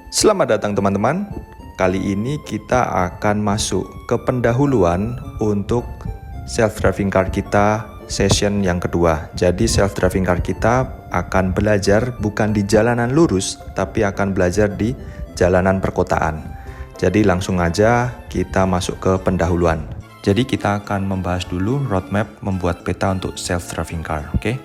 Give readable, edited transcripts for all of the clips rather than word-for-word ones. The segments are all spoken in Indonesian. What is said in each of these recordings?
Selamat datang teman-teman. Kali ini kita akan masuk ke pendahuluan untuk self-driving car kita session yang kedua. Jadi self-driving car kita akan belajar bukan di jalanan lurus, tapi akan belajar di jalanan perkotaan. Jadi langsung aja kita masuk ke pendahuluan. Jadi kita akan membahas dulu roadmap membuat peta untuk self-driving car, oke?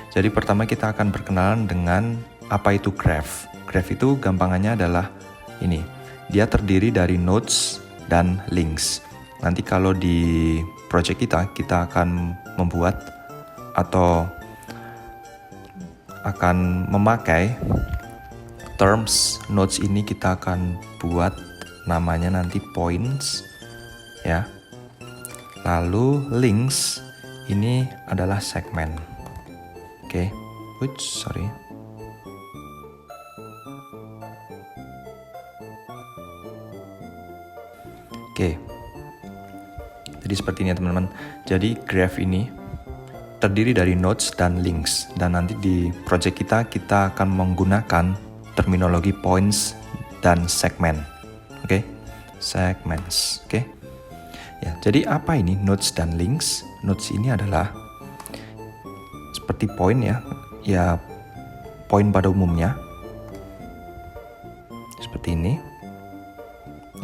Jadi pertama kita akan berkenalan dengan apa itu graph. Graph itu gampangannya adalah ini. Dia terdiri dari nodes dan links. Nanti kalau di project kita akan membuat atau akan memakai terms nodes ini, kita akan buat namanya nanti points ya. Lalu links ini adalah segmen. Oke. Sorry. Oke, jadi seperti ini ya teman-teman. Jadi graph ini terdiri dari nodes dan links. Dan nanti di project kita akan menggunakan terminologi points dan segmen. Oke, segments. Oke. Ya, jadi apa ini nodes dan links? Nodes ini adalah seperti poin ya. Ya, poin pada umumnya. Seperti ini.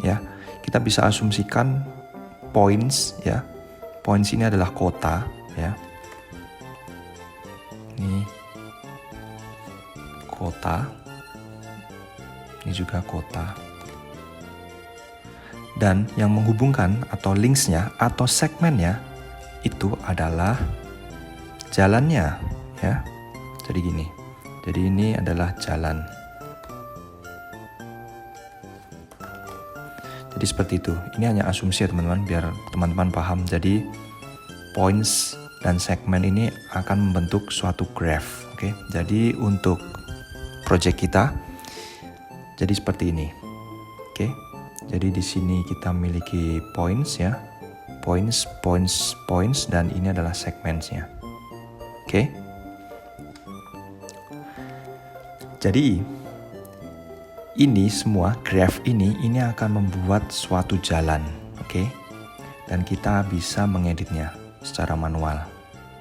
Ya. Kita bisa asumsikan points ya. Points ini adalah kota ya. Ini kota. Ini juga kota. Dan yang menghubungkan atau linksnya atau segmennya itu adalah jalannya ya. Jadi gini. Jadi ini adalah jalan. Jadi seperti itu. Ini hanya asumsi ya teman-teman, biar teman-teman paham. Jadi points dan segmen ini akan membentuk suatu graph. Oke. Jadi untuk project kita jadi seperti ini. Oke. Jadi di sini kita memiliki points ya. Points dan ini adalah segments-nya. Oke. Jadi ini semua graph ini akan membuat suatu jalan, oke? Dan kita bisa mengeditnya secara manual.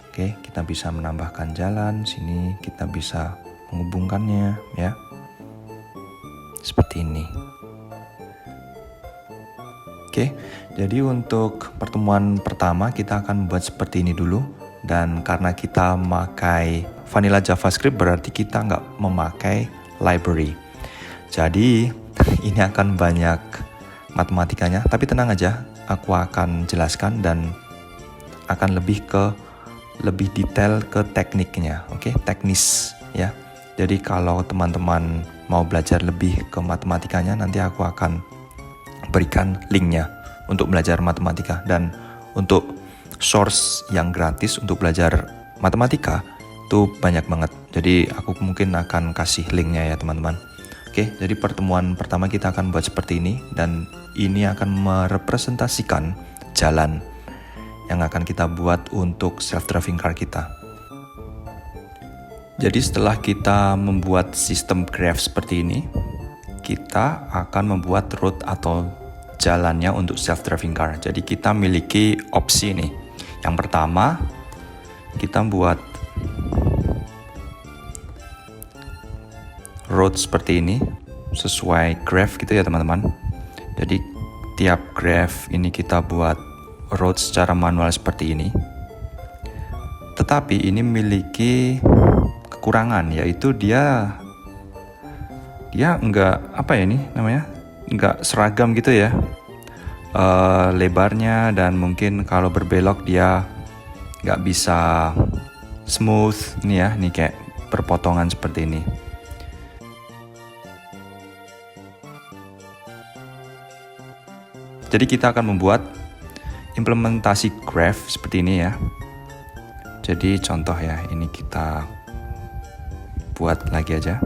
Oke, kita bisa menambahkan jalan sini, kita bisa menghubungkannya ya. Seperti ini. Oke, jadi untuk pertemuan pertama kita akan membuat seperti ini dulu. Dan karena kita memakai vanilla JavaScript berarti kita nggak memakai library. Jadi ini akan banyak matematikanya, tapi tenang aja, aku akan jelaskan dan akan lebih detail ke tekniknya, oke? Teknis ya. Jadi kalau teman-teman mau belajar lebih ke matematikanya, nanti aku akan berikan linknya untuk belajar matematika. Dan untuk source yang gratis untuk belajar matematika itu banyak banget. Jadi aku mungkin akan kasih linknya ya teman-teman. Oke, jadi pertemuan pertama kita akan buat seperti ini, dan ini akan merepresentasikan jalan yang akan kita buat untuk self-driving car kita. Jadi setelah kita membuat sistem graph seperti ini, kita akan membuat route atau jalannya untuk self-driving car. Jadi kita memiliki opsi nih. Yang pertama, kita buat road seperti ini sesuai graph gitu ya teman-teman. Jadi tiap graph ini kita buat road secara manual seperti ini. Tetapi ini memiliki kekurangan, yaitu dia enggak enggak seragam gitu ya lebarnya, dan mungkin kalau berbelok dia enggak bisa smooth nih ya, nih kayak berpotongan seperti ini. Jadi kita akan membuat implementasi graph seperti ini ya. Jadi contoh ya, ini kita buat lagi aja.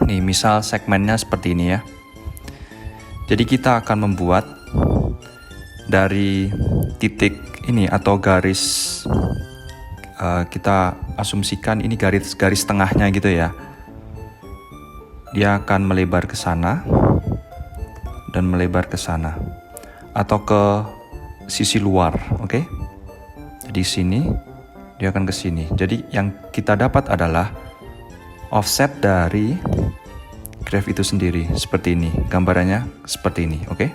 Nih misal segmennya seperti ini ya. Jadi kita akan membuat dari titik ini atau garis, kita asumsikan ini garis tengahnya gitu ya. dia akan melebar ke sana dan melebar ke sana atau ke sisi luar, oke? Jadi sini dia akan ke sini. Jadi yang kita dapat adalah offset dari graph itu sendiri seperti ini. Gambarannya seperti ini, oke?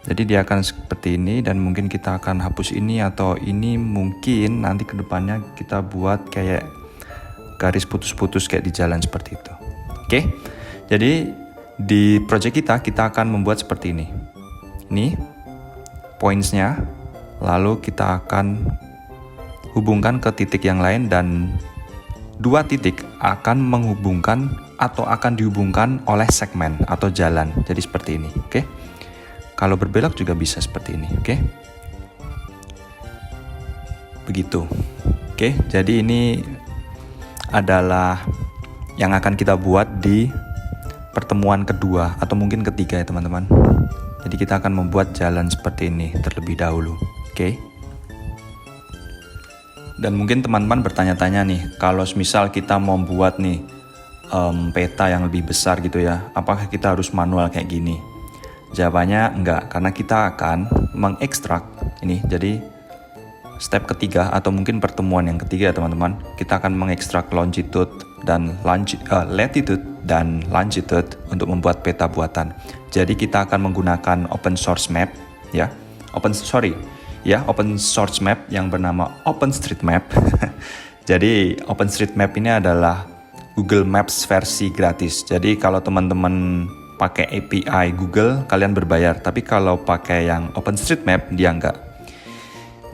Jadi dia akan seperti ini dan mungkin kita akan hapus ini atau ini, mungkin nanti kedepannya kita buat kayak garis putus-putus kayak di jalan seperti itu. Oke, jadi di project kita akan membuat seperti ini. Ini pointsnya, lalu kita akan hubungkan ke titik yang lain dan dua titik akan menghubungkan atau akan dihubungkan oleh segmen atau jalan. Jadi seperti ini, oke? Kalau berbelok juga bisa seperti ini, oke? Begitu. Oke, jadi ini adalah yang akan kita buat di pertemuan kedua atau mungkin ketiga ya teman-teman. Jadi kita akan membuat jalan seperti ini terlebih dahulu, oke? Dan mungkin teman-teman bertanya-tanya nih, kalau misal kita mau buat nih peta yang lebih besar gitu ya, apakah kita harus manual kayak gini? Jawabannya enggak, karena kita akan mengekstrak ini. Jadi step ketiga atau mungkin pertemuan yang ketiga teman-teman, kita akan mengekstrak longitude dan latitude dan longitude untuk membuat peta buatan. Jadi kita akan menggunakan open source map ya, open source map yang bernama OpenStreetMap. Jadi OpenStreetMap ini adalah Google Maps versi gratis. Jadi kalau teman-teman pakai API Google, kalian berbayar. Tapi kalau pakai yang OpenStreetMap, dia enggak.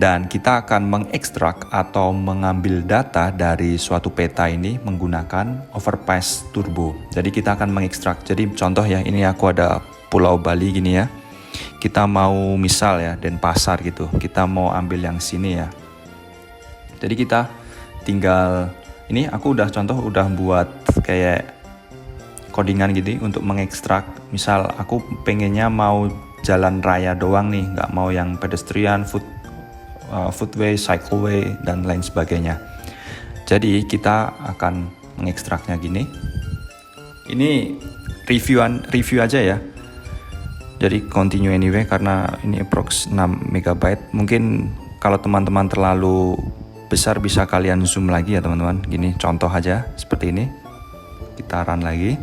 Dan kita akan mengekstrak atau mengambil data dari suatu peta ini menggunakan Overpass Turbo. Jadi kita akan mengekstrak. Jadi contoh ya, ini aku ada Pulau Bali gini ya. Kita mau misal ya Denpasar gitu. Kita mau ambil yang sini ya. Jadi kita tinggal, ini aku udah buat kayak codingan gitu untuk mengekstrak. Misal aku pengennya mau jalan raya doang nih, nggak mau yang pedestrian, footway, cycleway dan lain sebagainya. Jadi kita akan mengekstraknya gini. Ini review aja ya. Jadi continue anyway karena ini approx 6 MB. Mungkin kalau teman-teman terlalu besar bisa kalian zoom lagi ya teman-teman. Gini contoh aja seperti ini. Kita run lagi.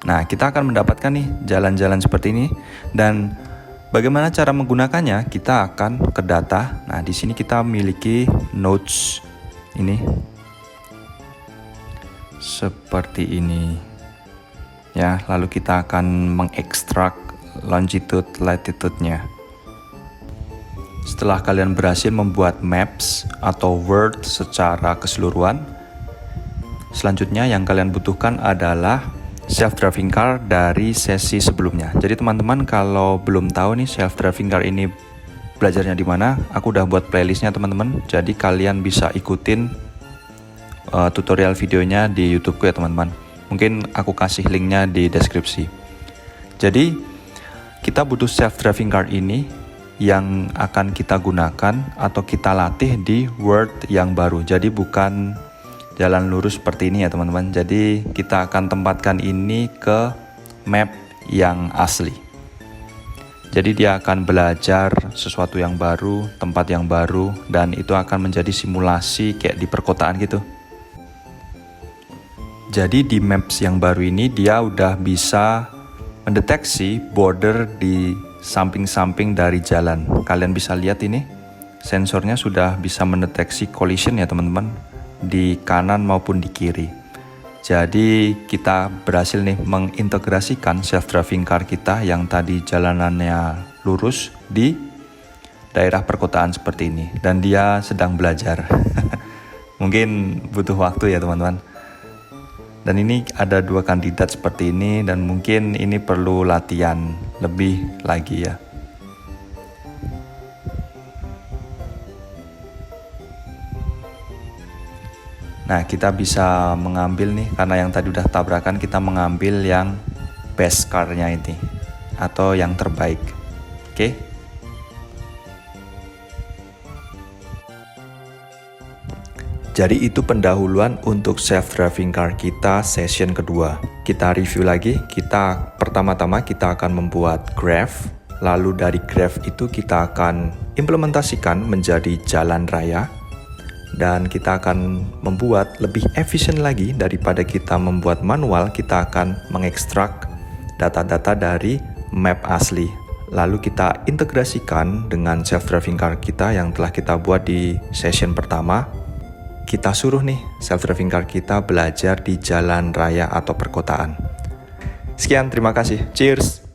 Nah, kita akan mendapatkan nih jalan-jalan seperti ini. Dan bagaimana cara menggunakannya? Kita akan ke data. Nah, di sini kita memiliki nodes ini seperti ini. Ya, lalu kita akan mengekstrak longitude, latitude-nya. Setelah kalian berhasil membuat maps atau world secara keseluruhan, selanjutnya yang kalian butuhkan adalah self-driving car dari sesi sebelumnya. Jadi teman-teman kalau belum tahu nih self-driving car ini belajarnya di mana, aku udah buat playlistnya teman-teman. Jadi kalian bisa ikutin tutorial videonya di YouTubeku ya teman-teman. Mungkin aku kasih linknya di deskripsi. Jadi kita butuh self-driving car ini yang akan kita gunakan atau kita latih di world yang baru. Jadi bukan jalan lurus seperti ini ya teman-teman. Jadi kita akan tempatkan ini ke map yang asli. Jadi dia akan belajar sesuatu yang baru, tempat yang baru, dan itu akan menjadi simulasi kayak di perkotaan gitu. Jadi di maps yang baru ini dia udah bisa mendeteksi border di samping-samping dari jalan. Kalian bisa lihat ini, sensornya sudah bisa mendeteksi collision ya teman-teman, di kanan maupun di kiri. Jadi kita berhasil nih mengintegrasikan self-driving car kita yang tadi jalanannya lurus di daerah perkotaan seperti ini. Dan dia sedang belajar. Mungkin butuh waktu ya teman-teman. Dan ini ada 2 kandidat seperti ini dan mungkin ini perlu latihan lebih lagi ya. Nah, kita bisa mengambil nih, karena yang tadi udah tabrakan, kita mengambil yang best car-nya ini atau yang terbaik. Oke. Jadi itu pendahuluan untuk self-driving car kita session kedua. Kita review lagi, pertama-tama kita akan membuat graph, lalu dari graph itu kita akan implementasikan menjadi jalan raya, dan kita akan membuat lebih efisien lagi daripada kita membuat manual. Kita akan mengekstrak data-data dari map asli, lalu kita integrasikan dengan self-driving car kita yang telah kita buat di session pertama. Kita suruh nih self-driving car kita belajar di jalan raya atau perkotaan. Sekian, terima kasih. Cheers!